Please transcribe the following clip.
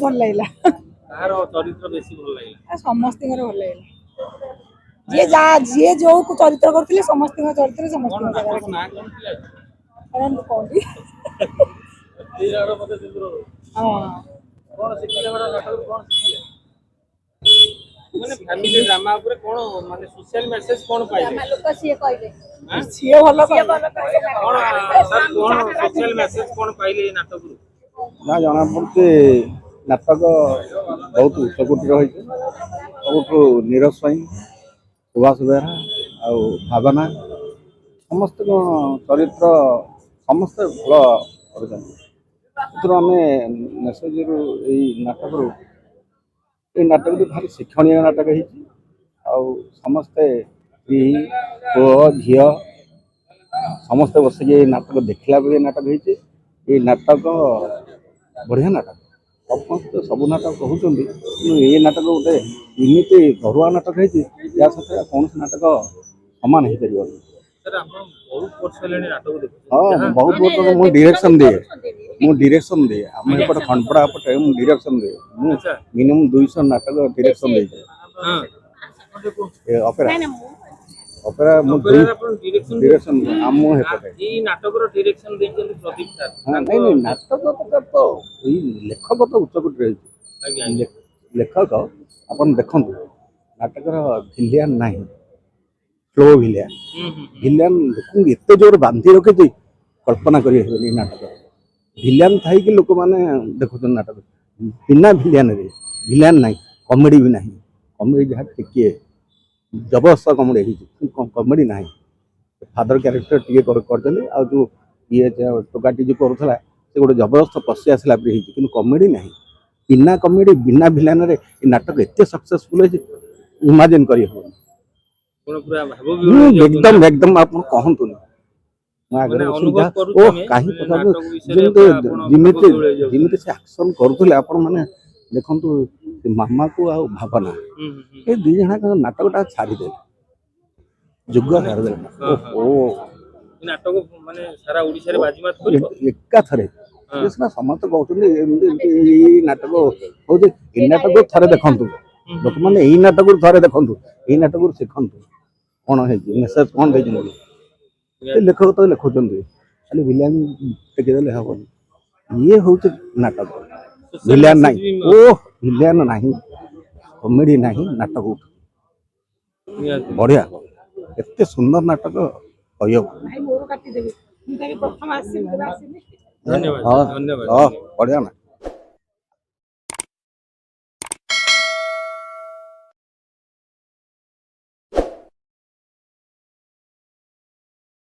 भल लगे कार चरित्र बेसी भल लागला समस्त भल लगे जी जो चरित्र करते समस्त चरित्र समस्त माने फैमिली ड्रामा ऊपर कोन माने सोशल मैसेज कोन पाइले लोक सी कहले सी भल कोन सर कोन सोशल मैसेज कोन पाइले नाटक ना जना पड़ते नाटक बहुत उच्चकोटीर होइছে सबुठु नीरज स्वाई सुभाष बेहरा आ भावना समस्त चरित्र समस्त भल कर आम मेसेज नाटक ये नाटक भारी शिक्षणीय नाटक समस्ते स्त्री पुओ झी समस्ते बसिक नाटक देखला बेले नाटक ये नाटक बढ़िया नाटक समस्त सब नाटक कहते ये नाटक गोटे इमित घरुआ नाटक है सहित कौन नाटक सामान हो पार हाँ बहुत वर्ष मुझे डायरेक्शन दिए आम एपटे खंडपड़ा पटे मुझे डायरेक्शन दिए मिनिमम 200 नाटक डायरेक्शन दे ऑपेरा ऑपेरा डायरेक्शन आम हेपटे ई नाटक रो डायरेक्शन देचली प्रदीप सर हां नहीं नाटक तो ई लेखक तो उच्चकोटी रही लेखक अपन देखंतु नाटक रो विलियन नहीं फ्लो विलियन लोक एत जोर बांधी रखे कल्पना करी नाटक विलियन थी कि लोक मैंने देखुन नाटक बिना विलियन नहीं कॉमेडी भी नहीं कॉमेडी जहाँ टिके जबरदस्त कॉमेडी नहीं फादर क्यारेक्टर टी कर जो ये टोकाटी जो करूला से गोटे जबरदस्त पशि आसला कि कॉमेडी नहीं बिना कॉमेडी बिना विलियन रे नाटक एत सक्सेसफुल इमेजिन करी एकदम एकदम आप कहतु जमी से एक्शन करुले आपण मैंने देखु मामा को आ भावना ये दी जना नाटकटा छाड़दे जुग छाड़दे नाटक माने सारा ओडिसा रे बाजीमात करिवो एका थरे सिना समस्त कहउछन ए नाटक हो जे ए नाटक थरे देखंतु लोक माने ए नाटक थरे देखंतु ए नाटक सिखंतु कोन है मेसेज कोन दे जन लेखक तो लिखुन खाली विलियन टेकिदेले हेबन ये हूँ नाटक विलियन नहीं ओ विलियन नहीं कॉमेडी नहीं नाटक बढ़िया एते सुंदर नाटक धन्यवाद धन्यवाद बढ़िया ना।